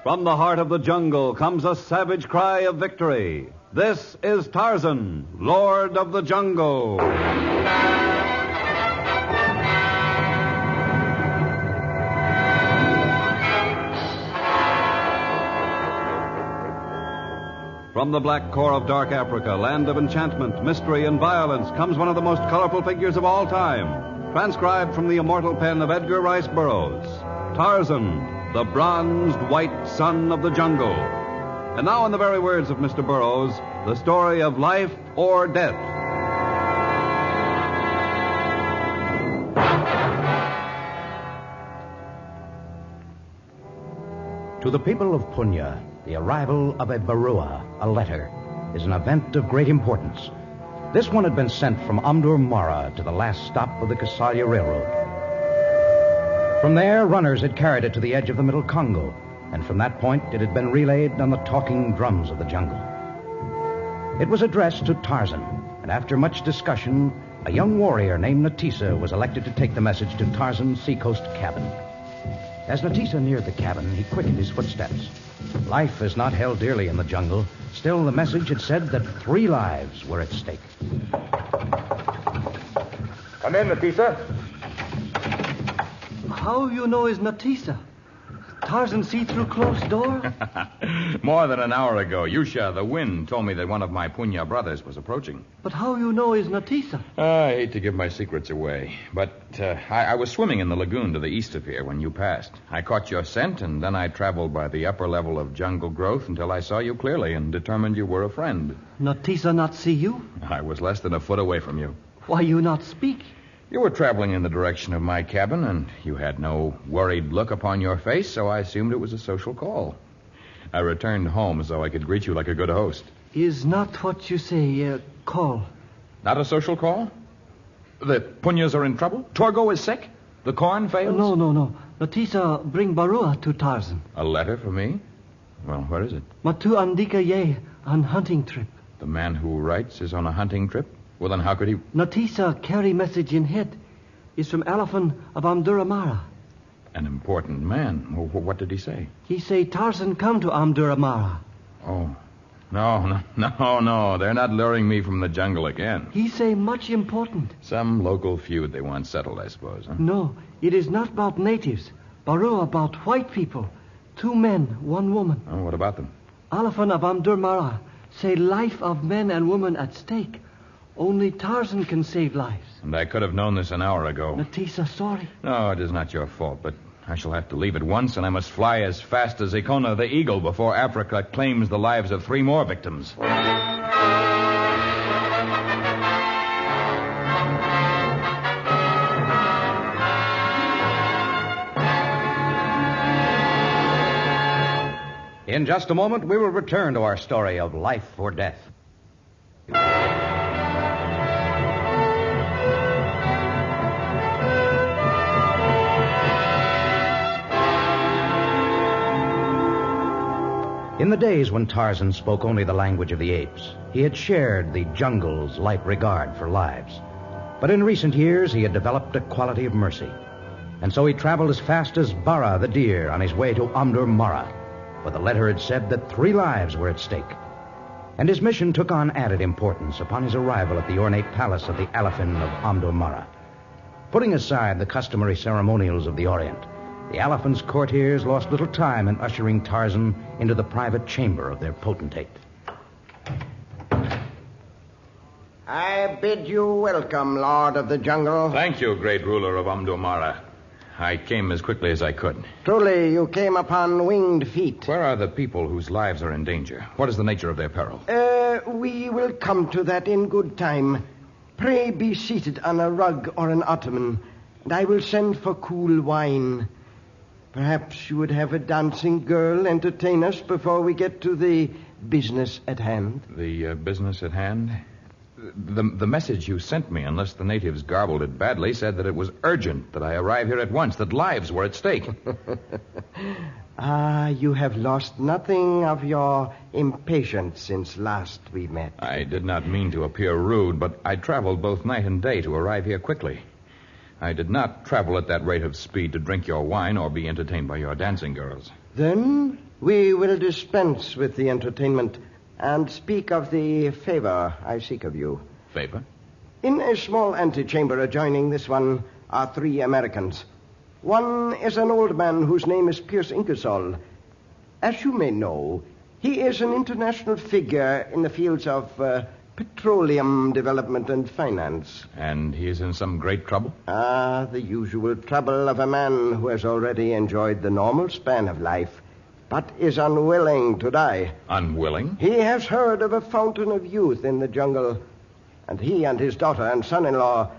From the heart of the jungle comes a savage cry of victory. This is Tarzan, Lord of the Jungle. From the black core of dark Africa, land of enchantment, mystery, and violence, comes one of the most colorful figures of all time, transcribed from the immortal pen of Edgar Rice Burroughs, Tarzan, the bronzed white son of the jungle. And now, in the very words of Mr. Burroughs, the story of life or death. To the people of Punya, the arrival of a barua, a letter, is an event of great importance. This one had been sent from Amdur Mara to the last stop of the Kasalia Railroad. From there, runners had carried it to the edge of the Middle Congo, and from that point it had been relayed on the talking drums of the jungle. It was addressed to Tarzan, and after much discussion, a young warrior named Natisa was elected to take the message to Tarzan's seacoast cabin. As Natisa neared the cabin, he quickened his footsteps. Life is not held dearly in the jungle. Still, the message had said that 3 lives were at stake. Come in, Natisa. How you know is Natisa? Tarzan see through closed door? More than an hour ago, Yusha, the wind, told me that one of my Punya brothers was approaching. But how you know is Natisa? I hate to give my secrets away, but I was swimming in the lagoon to the east of here when you passed. I caught your scent, and then I traveled by the upper level of jungle growth until I saw you clearly and determined you were a friend. Natisa not see you? I was less than a foot away from you. Why you not speak? You were traveling in the direction of my cabin, and you had no worried look upon your face, so I assumed it was a social call. I returned home so I could greet you like a good host. Is not what you say, call. Not a social call? The Punyas are in trouble? Torgo is sick? The corn fails? No. Natisa bring barua to Tarzan. A letter for me? Well, where is it? Matu Andika Ye on hunting trip. The man who writes is on a hunting trip? Well, then how could he... Natisa carry message in head. Is from elephant of Amduramara. An important man. What did he say? He say Tarzan come to Amduramara. Oh. No. They're not luring me from the jungle again. He say much important. Some local feud they want settled, I suppose, huh? No, it is not about natives. Barua about white people. 2 men, 1 woman. Oh, what about them? Elephant of Amduramara say life of men and women at stake. Only Tarzan can save lives. And I could have known this an hour ago. Natisa, sorry. No, it is not your fault, but I shall have to leave at once, and I must fly as fast as Ikona the eagle before Africa claims the lives of 3 more victims. In just a moment, we will return to our story of life or death. In the days when Tarzan spoke only the language of the apes, he had shared the jungle's light regard for lives. But in recent years, he had developed a quality of mercy. And so he traveled as fast as Bara the deer on his way to Amdur Mara, where the letter had said that 3 lives were at stake. And his mission took on added importance upon his arrival at the ornate palace of the Elephant of Amdur Mara. Putting aside the customary ceremonials of the Orient, the elephant's courtiers lost little time in ushering Tarzan into the private chamber of their potentate. I bid you welcome, Lord of the Jungle. Thank you, great ruler of Amdomara. I came as quickly as I could. Truly, you came upon winged feet. Where are the people whose lives are in danger? What is the nature of their peril? We will come to that in good time. Pray be seated on a rug or an ottoman, and I will send for cool wine. Perhaps you would have a dancing girl entertain us before we get to the business at hand. The business at hand? The message you sent me, unless the natives garbled it badly, said that it was urgent, that I arrive here at once, that lives were at stake. You have lost nothing of your impatience since last we met. I did not mean to appear rude, but I traveled both night and day to arrive here quickly. I did not travel at that rate of speed to drink your wine or be entertained by your dancing girls. Then we will dispense with the entertainment and speak of the favor I seek of you. Favor? In a small antechamber adjoining this one are 3 Americans. One is an old man whose name is Pierce Ingersoll. As you may know, he is an international figure in the fields of petroleum development and finance. And he is in some great trouble? The usual trouble of a man who has already enjoyed the normal span of life, but is unwilling to die. Unwilling? He has heard of a fountain of youth in the jungle, and he and his daughter and son-in-law,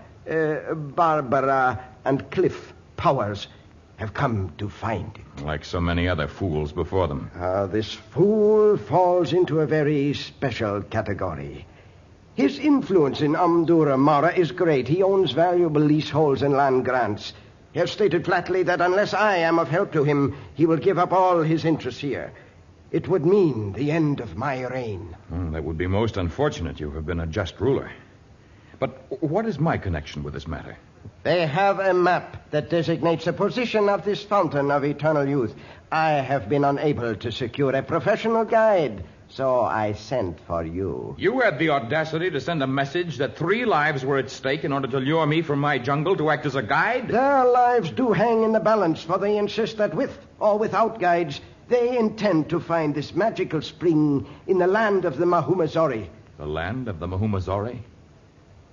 Barbara and Cliff Powers, have come to find it. Like so many other fools before them. This fool falls into a very special category. His influence in Mara is great. He owns valuable leaseholds and land grants. He has stated flatly that unless I am of help to him, he will give up all his interests here. It would mean the end of my reign. That would be most unfortunate. You have been a just ruler. But what is my connection with this matter? They have a map that designates the position of this fountain of eternal youth. I have been unable to secure a professional guide, so I sent for you. You had the audacity to send a message that 3 lives were at stake in order to lure me from my jungle to act as a guide? Their lives do hang in the balance, for they insist that with or without guides, they intend to find this magical spring in the land of the Mahumazori. The land of the Mahumazori?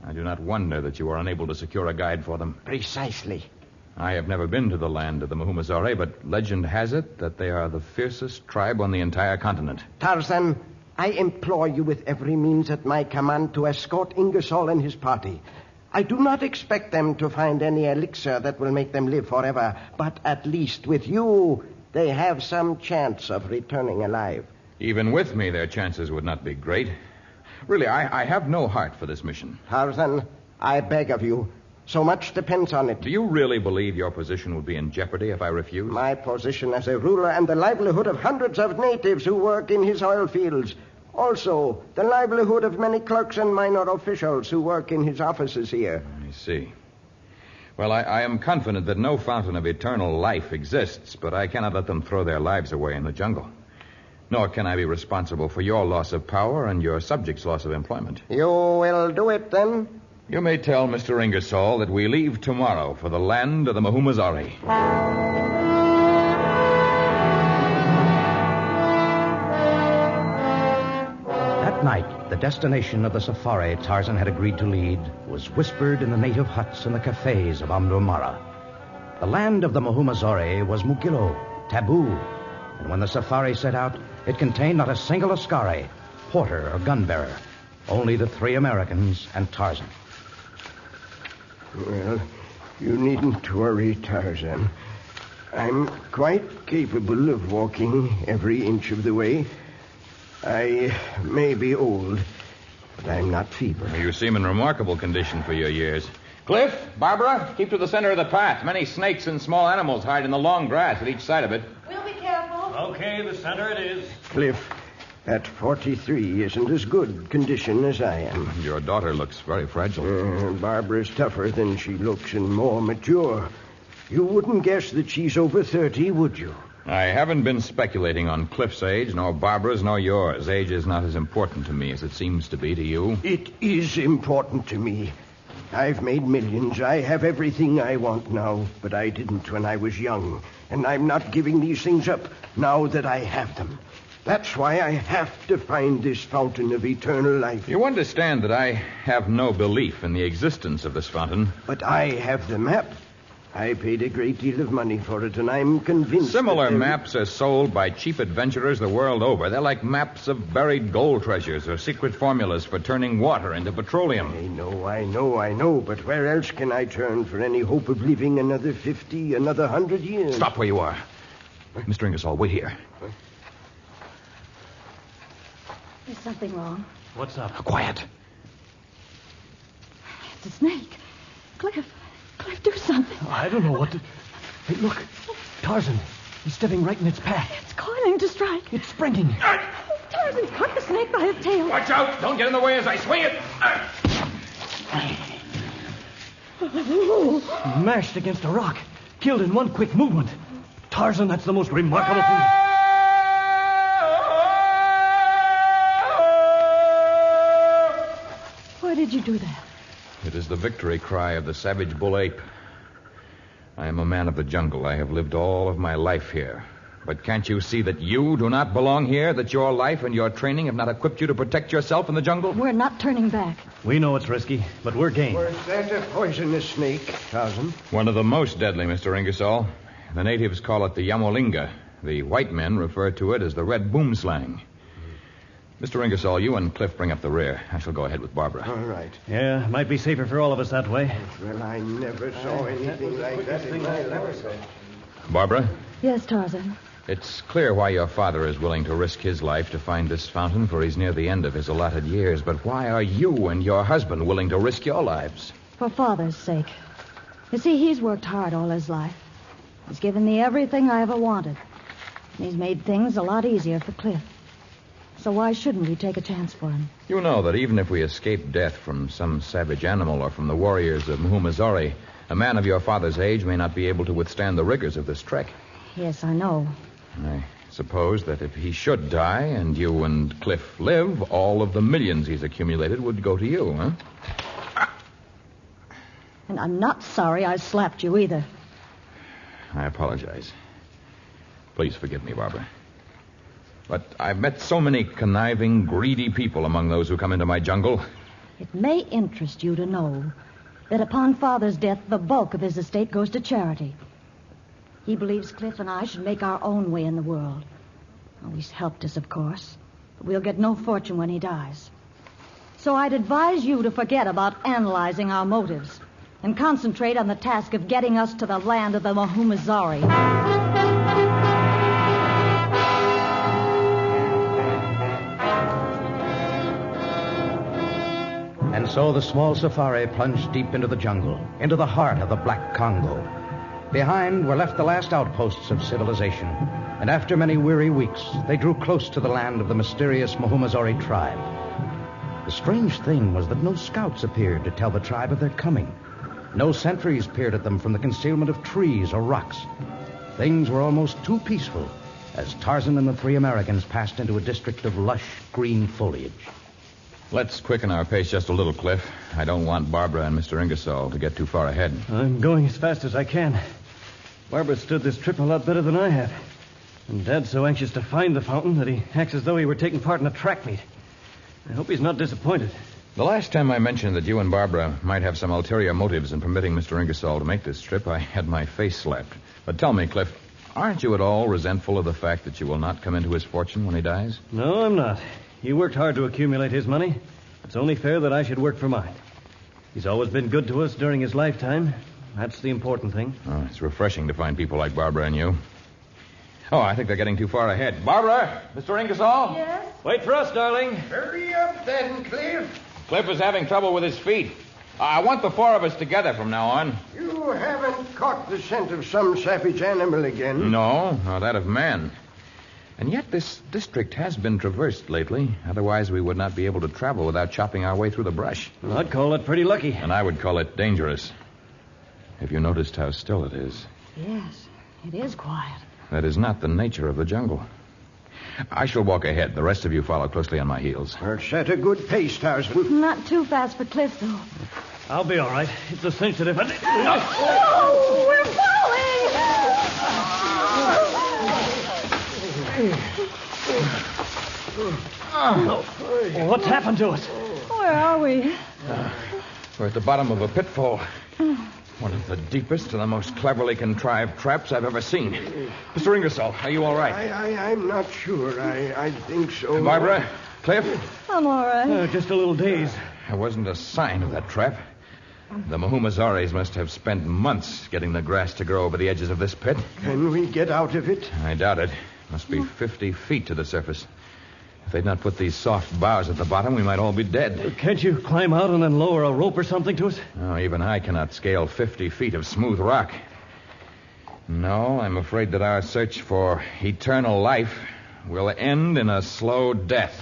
I do not wonder that you are unable to secure a guide for them. Precisely. I have never been to the land of the Mahumazori, but legend has it that they are the fiercest tribe on the entire continent. Tarzan, I implore you with every means at my command to escort Ingersoll and his party. I do not expect them to find any elixir that will make them live forever, but at least with you, they have some chance of returning alive. Even with me, their chances would not be great. Really, I have no heart for this mission. Tarzan, I beg of you. So much depends on it. Do you really believe your position would be in jeopardy if I refuse? My position as a ruler and the livelihood of hundreds of natives who work in his oil fields. Also, the livelihood of many clerks and minor officials who work in his offices here. I see. Well, I am confident that no fountain of eternal life exists, but I cannot let them throw their lives away in the jungle. Nor can I be responsible for your loss of power and your subjects' loss of employment. You will do it, then? You may tell Mr. Ingersoll that we leave tomorrow for the land of the Mahumazori. That night, the destination of the safari Tarzan had agreed to lead was whispered in the native huts and the cafes of Mara. The land of the Mahumazori was Mugillo, taboo, and when the safari set out, it contained not a single askari, porter, or gun-bearer. Only the 3 Americans and Tarzan. Well, you needn't worry, Tarzan. I'm quite capable of walking every inch of the way. I may be old, but I'm not feeble. You seem in remarkable condition for your years. Cliff, Barbara, keep to the center of the path. Many snakes and small animals hide in the long grass at each side of it. We'll be careful. Okay, the center it is. Cliff, at 43 isn't as good condition as I am. Your daughter looks very fragile. Barbara's tougher than she looks and more mature. You wouldn't guess that she's over 30, would you? I haven't been speculating on Cliff's age, nor Barbara's, nor yours. Age is not as important to me as it seems to be to you. It is important to me. I've made millions. I have everything I want now, but I didn't when I was young. And I'm not giving these things up now that I have them. That's why I have to find this fountain of eternal life. You understand that I have no belief in the existence of this fountain. But I have the map. I paid a great deal of money for it, and I'm convinced... Similar maps are sold by cheap adventurers the world over. They're like maps of buried gold treasures or secret formulas for turning water into petroleum. I know, but where else can I turn for any hope of living another 50, another 100 years? Stop where you are. Mr. Ingersoll, wait here. There's something wrong. What's up? Quiet. It's a snake. Cliff, do something. I don't know what to... Hey, look. Tarzan. He's stepping right in its path. It's coiling to strike. It's springing. Tarzan's caught the snake by his tail. Watch out! Don't get in the way as I swing it. Mashed against a rock. Killed in one quick movement. Tarzan, that's the most remarkable thing. Why did you do that? It is the victory cry of the savage bull ape. I am a man of the jungle. I have lived all of my life here. But can't you see that you do not belong here, that your life and your training have not equipped you to protect yourself in the jungle? We're not turning back. We know it's risky, but we're game. Was that a poisonous snake, Tarzan? One of the most deadly, Mr. Ingersoll. The natives call it the yamolinga. The white men refer to it as the red boomslang. Mr. Ingersoll, you and Cliff bring up the rear. I shall go ahead with Barbara. All right. Yeah, might be safer for all of us that way. Well, I never saw anything like that in my life. Barbara, Yes, Tarzan. it's clear why your father is willing to risk his life to find this fountain, for he's near the end of his allotted years. But why are you and your husband willing to risk your lives? For Father's sake. You see, he's worked hard all his life. He's given me everything I ever wanted. And he's made things a lot easier for Cliff. So why shouldn't we take a chance for him? You know that even if we escape death from some savage animal or from the warriors of Muhumazori, a man of your father's age may not be able to withstand the rigors of this trek. Yes, I know. I suppose that if he should die and you and Cliff live, all of the millions he's accumulated would go to you, huh? And I'm not sorry I slapped you either. I apologize. Please forgive me, Barbara. But I've met so many conniving, greedy people among those who come into my jungle. It may interest you to know that upon Father's death, the bulk of his estate goes to charity. He believes Cliff and I should make our own way in the world. Oh, he's helped us, of course, but we'll get no fortune when he dies. So I'd advise you to forget about analyzing our motives and concentrate on the task of getting us to the land of the Muhumazori. And so the small safari plunged deep into the jungle, into the heart of the Black Congo. Behind were left the last outposts of civilization, and after many weary weeks, they drew close to the land of the mysterious Muhumazori tribe. The strange thing was that no scouts appeared to tell the tribe of their coming. No sentries peered at them from the concealment of trees or rocks. Things were almost too peaceful as Tarzan and the three Americans passed into a district of lush green foliage. Let's quicken our pace just a little, Cliff. I don't want Barbara and Mr. Ingersoll to get too far ahead. I'm going as fast as I can. Barbara stood this trip a lot better than I have. And Dad's so anxious to find the fountain that he acts as though he were taking part in a track meet. I hope he's not disappointed. The last time I mentioned that you and Barbara might have some ulterior motives in permitting Mr. Ingersoll to make this trip, I had my face slapped. But tell me, Cliff, aren't you at all resentful of the fact that you will not come into his fortune when he dies? No, I'm not. He worked hard to accumulate his money. It's only fair that I should work for mine. He's always been good to us during his lifetime. That's the important thing. Oh, it's refreshing to find people like Barbara and you. Oh, I think they're getting too far ahead. Barbara! Mr. Ingersoll? Yes? Wait for us, darling. Hurry up then, Cliff. Cliff is having trouble with his feet. I want the four of us together from now on. You haven't caught the scent of some savage animal again. No, that of man. And yet this district has been traversed lately. Otherwise, we would not be able to travel without chopping our way through the brush. Well, I'd call it pretty lucky. And I would call it dangerous. Have you noticed how still it is? Yes, it is quiet. That is not the nature of the jungle. I shall walk ahead. The rest of you follow closely on my heels. Well, set a good pace, Tarzan. Not too fast for Cliff, though. I'll be all right. It's a cinch that if I... Oh, we're Oh, what's happened to us? Where are we? We're at the bottom of a pitfall. One of the deepest and the most cleverly contrived traps I've ever seen. Mr. Ingersoll, are you all right? I'm not sure. I think so. Barbara? Cliff? I'm all right. Just a little dazed. There wasn't a sign of that trap. The Muhumazoris must have spent months getting the grass to grow over the edges of this pit. Can we get out of it? I doubt it. Must be 50 feet to the surface. If they'd not put these soft boughs at the bottom, we might all be dead. Can't you climb out and then lower a rope or something to us? No, even I cannot scale 50 feet of smooth rock. No, I'm afraid that our search for eternal life will end in a slow death.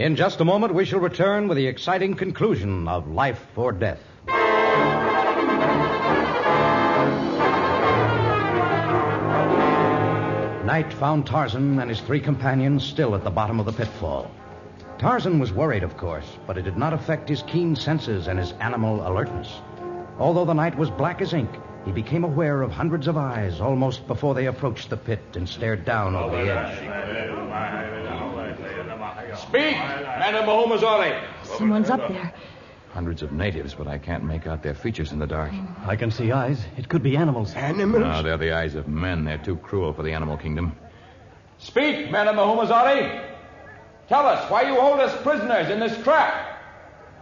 In just a moment, we shall return with the exciting conclusion of Life or Death. Night found Tarzan and his 3 companions still at the bottom of the pitfall. Tarzan was worried, of course, but it did not affect his keen senses and his animal alertness. Although the night was black as ink, he became aware of hundreds of eyes almost before they approached the pit and stared down over the edge. Speak, man of Mahomazore. Someone's up there. Hundreds of natives, but I can't make out their features in the dark. I can see eyes. It could be animals. Animals? No, they're the eyes of men. They're too cruel for the animal kingdom. Speak, man of Mahomazore. Tell us why you hold us prisoners in this trap.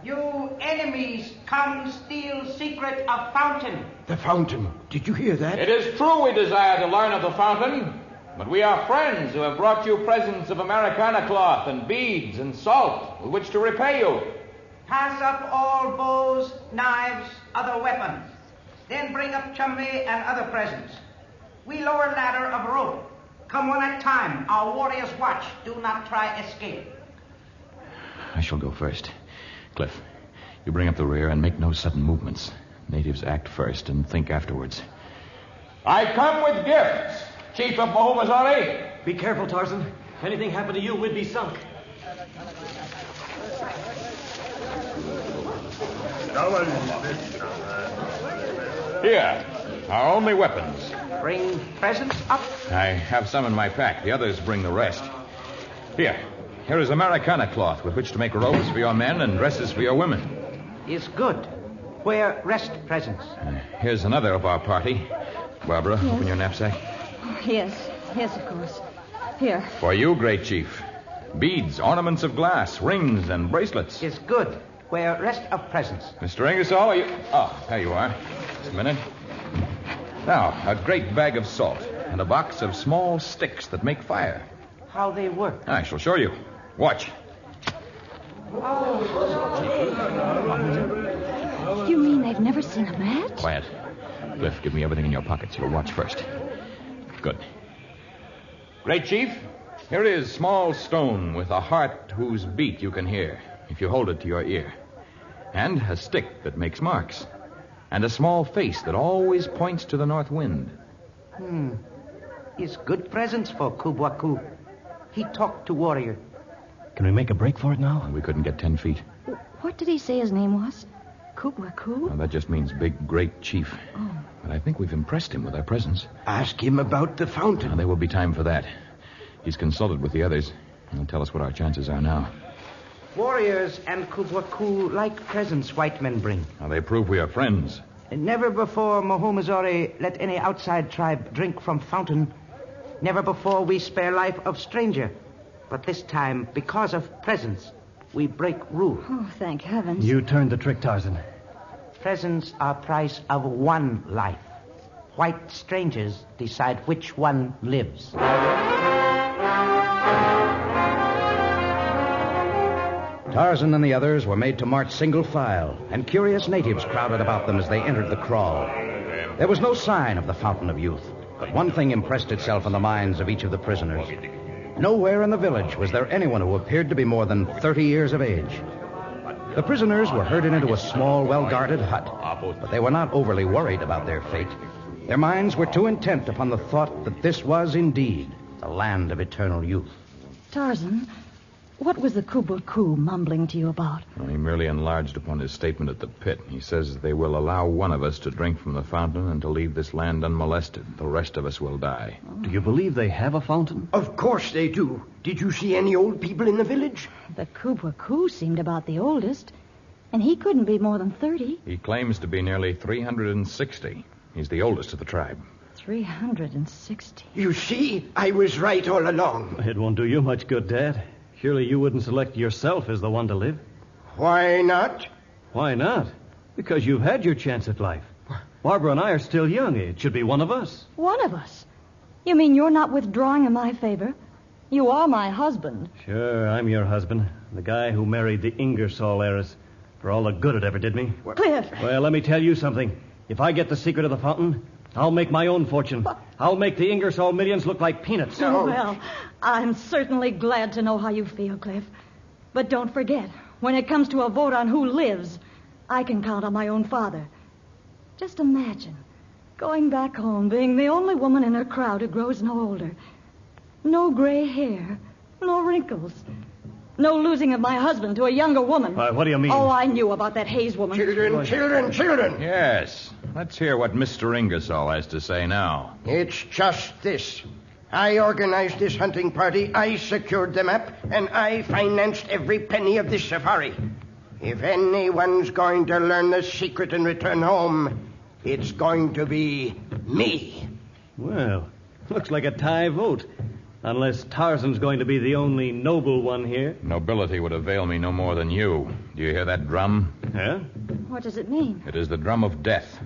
You enemies come steal secret of fountain. The fountain. Did you hear that? It is true we desire to learn of the fountain, but we are friends who have brought you presents of Americana cloth and beads and salt with which to repay you. Pass up all bows, knives, other weapons. Then bring up chumley and other presents. We lower ladder of rope. Come one at a time. Our warriors watch. Do not try escape. I shall go first. Cliff, you bring up the rear and make no sudden movements. Natives act first and think afterwards. I come with gifts, Chief of Mahomazore. Be careful, Tarzan. If anything happened to you, we'd be sunk. Here, our only weapons. Bring presents up. I have some in my pack. The others bring the rest. Here is Americana cloth with which to make robes for your men and dresses for your women. Is good. Where rest presents? Here's another of our party. Barbara, Yes. open your knapsack. Oh, yes, of course. Here. For you, great chief. Beads, ornaments of glass, rings, and bracelets. Is good. Where rest of presents? Mr. Ingersoll, are you... Oh, there you are. Just a minute. Now, a great bag of salt and a box of small sticks that make fire. How they work? I shall show you. Watch. You mean they've never seen a match? Quiet. Cliff, give me everything in your pockets. You'll watch first. Good. Great chief, here is small stone with a heart whose beat you can hear if you hold it to your ear. And a stick that makes marks. And a small face that always points to the north wind. Is good presents for Kubwaku. He talked to warrior. Can we make a break for it now? We couldn't get 10 feet. What did he say his name was? Kubwaku? Well, that just means big, great chief. Oh. But I think we've impressed him with our presence. Ask him about the fountain. Now, there will be time for that. He's consulted with the others. He'll tell us what our chances are now. Warriors and Kubwaku like presents white men bring. Now, they prove we are friends. Never before Mahomazore let any outside tribe drink from fountain. Never before we spare life of stranger. But this time, because of presents, we break rule. Oh, thank heavens. You turned the trick, Tarzan. Presents are price of one life. White strangers decide which one lives. Tarzan and the others were made to march single file, and curious natives crowded about them as they entered the kraal. There was no sign of the Fountain of Youth, but one thing impressed itself on the minds of each of the prisoners. Nowhere in the village was there anyone who appeared to be more than 30 years of age. The prisoners were herded into a small, well-guarded hut, but they were not overly worried about their fate. Their minds were too intent upon the thought that this was indeed the land of eternal youth. Tarzan, what was the Kubwaku mumbling to you about? Well, he merely enlarged upon his statement at the pit. He says they will allow one of us to drink from the fountain and to leave this land unmolested. The rest of us will die. Do you believe they have a fountain? Of course they do. Did you see any old people in the village? The Kubwaku seemed about the oldest, and he couldn't be more than 30. He claims to be nearly 360. He's the oldest of the tribe. 360. You see, I was right all along. It won't do you much good, Dad. Surely you wouldn't select yourself as the one to live. Why not? Why not? Because you've had your chance at life. Barbara and I are still young. It should be one of us. One of us? You mean you're not withdrawing in my favor? You are my husband. Sure, I'm your husband. The guy who married the Ingersoll heiress. For all the good it ever did me. Cliff! Well, let me tell you something. If I get the secret of the fountain, I'll make my own fortune. I'll make the Ingersoll millions look like peanuts. Oh, well, I'm certainly glad to know how you feel, Cliff. But don't forget, when it comes to a vote on who lives, I can count on my own father. Just imagine going back home, being the only woman in her crowd who grows no older. No gray hair, no wrinkles. No losing of my husband to a younger woman. What do you mean? Oh, I knew about that Hayes woman. Children. Yes. Let's hear what Mr. Ingersoll has to say now. It's just this. I organized this hunting party, I secured the map, and I financed every penny of this safari. If anyone's going to learn the secret and return home, it's going to be me. Well, looks like a tie vote. Unless Tarzan's going to be the only noble one here. Nobility would avail me no more than you. Do you hear that drum? Yeah? What does it mean? It is the drum of death.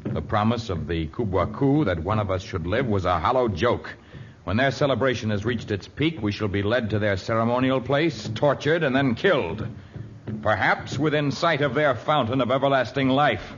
The promise of the Kubwaku that one of us should live was a hollow joke. When their celebration has reached its peak, we shall be led to their ceremonial place, tortured, and then killed. Perhaps within sight of their fountain of everlasting life.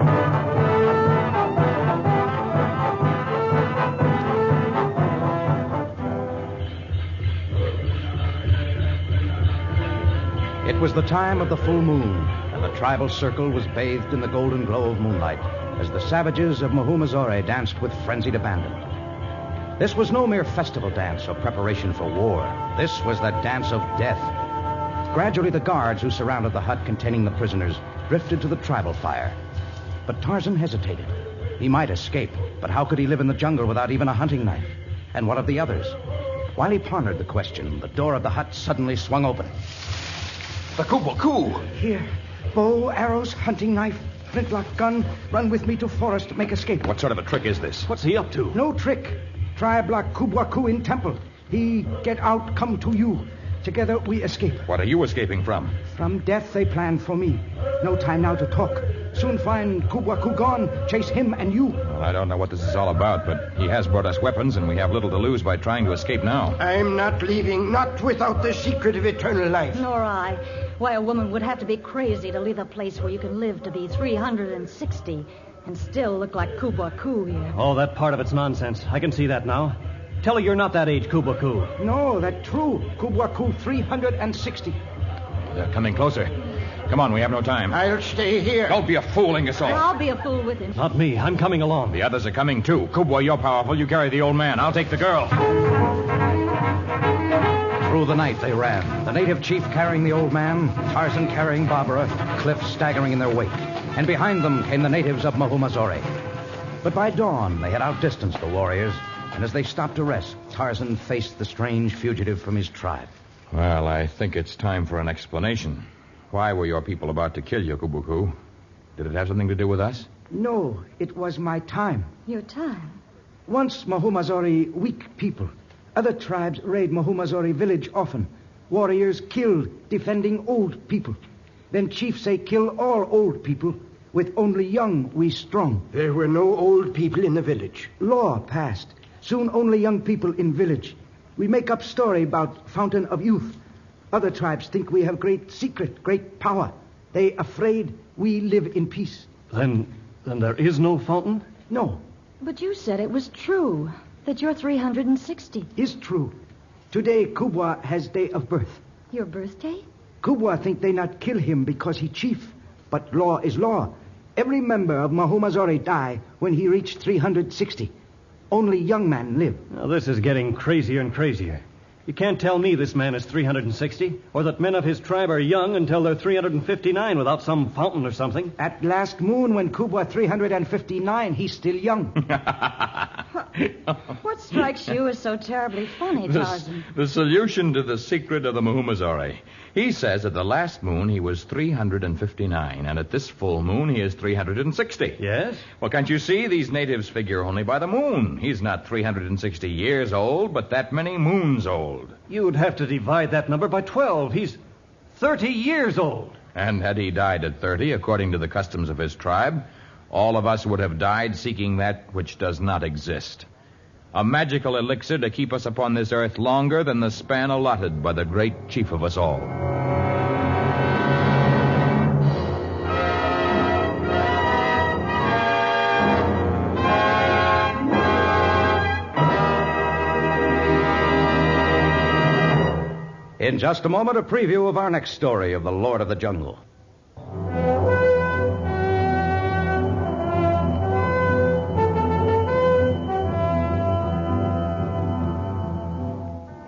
It was the time of the full moon, and the tribal circle was bathed in the golden glow of moonlight as the savages of Mahumazore danced with frenzied abandon. This was no mere festival dance or preparation for war. This was the dance of death. Gradually, the guards who surrounded the hut containing the prisoners drifted to the tribal fire. But Tarzan hesitated. He might escape, but how could he live in the jungle without even a hunting knife? And what of the others? While he pondered the question, the door of the hut suddenly swung open. The Kubwaku! Here, bow, arrows, hunting knife, flintlock gun. Run with me to forest to make escape. What sort of a trick is this? What's he up to? No trick. Tribe like Kubwaku in temple. He get out, come to you. Together we escape. What are you escaping from? From death they planned for me. No time now to talk. Soon find Kubwaku gone, chase him and you. Well, I don't know what this is all about, but he has brought us weapons, and we have little to lose by trying to escape now. I'm not leaving, not without the secret of eternal life. Nor I. Why, a woman would have to be crazy to leave a place where you can live to be 360 and still look like Kubwaku here. Oh, that part of it's nonsense. I can see that now. Tell her you're not that age, Kubwaku. No, that's true. Kubwaku 360. They're coming closer. Come on, we have no time. I'll stay here. Don't be a fool, Ingersoll. I'll be a fool with him. Not me. I'm coming along. The others are coming, too. Kubwa, you're powerful. You carry the old man. I'll take the girl. Through the night they ran, the native chief carrying the old man, Tarzan carrying Barbara, Cliff staggering in their wake. And behind them came the natives of Mahumazore. But by dawn, they had outdistanced the warriors, and as they stopped to rest, Tarzan faced the strange fugitive from his tribe. Well, I think it's time for an explanation. Why were your people about to kill you, Kubwaku? Did it have something to do with us? No, it was my time. Your time? Once Mahumazore weak people. Other tribes raid Mahumazore village often. Warriors kill defending old people. Then chiefs say kill all old people. With only young we strong. There were no old people in the village. Law passed. Soon only young people in village. We make up story about fountain of youth. Other tribes think we have great secret, great power. They afraid we live in peace. Then there is no fountain? No. But you said it was true, that you're 360. Is true. Today, Kubwa has day of birth. Your birthday? Kubwa think they not kill him because he chief. But law is law. Every member of Mahumazore die when he reach 360. Only young men live. Now, this is getting crazier and crazier. You can't tell me this man is 360, or that men of his tribe are young until they're 359 without some fountain or something. At last moon, when Kubwa 359, he's still young. What strikes you as so terribly funny, Tarzan? The solution to the secret of the Mahumazore. He says at the last moon he was 359, and at this full moon he is 360. Yes? Well, can't you see? These natives figure only by the moon. He's not 360 years old, but that many moons old. You'd have to divide that number by 12. He's 30 years old. And had he died at 30, according to the customs of his tribe, all of us would have died seeking that which does not exist. A magical elixir to keep us upon this earth longer than the span allotted by the great chief of us all. In just a moment, a preview of our next story of the Lord of the Jungle.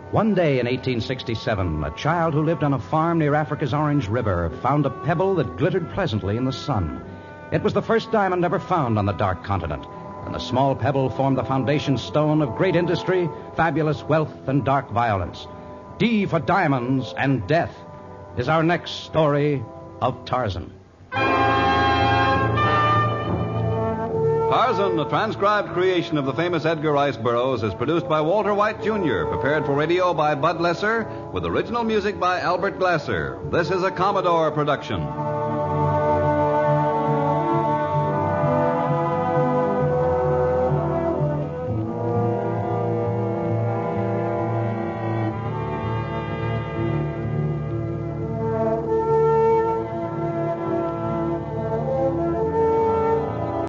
One day in 1867, a child who lived on a farm near Africa's Orange River found a pebble that glittered pleasantly in the sun. It was the first diamond ever found on the dark continent, and the small pebble formed the foundation stone of great industry, fabulous wealth, and dark violence. D for diamonds and death is our next story of Tarzan. Tarzan, a transcribed creation of the famous Edgar Rice Burroughs, is produced by Walter White, Jr., prepared for radio by Bud Lesser, with original music by Albert Glasser. This is a Commodore production.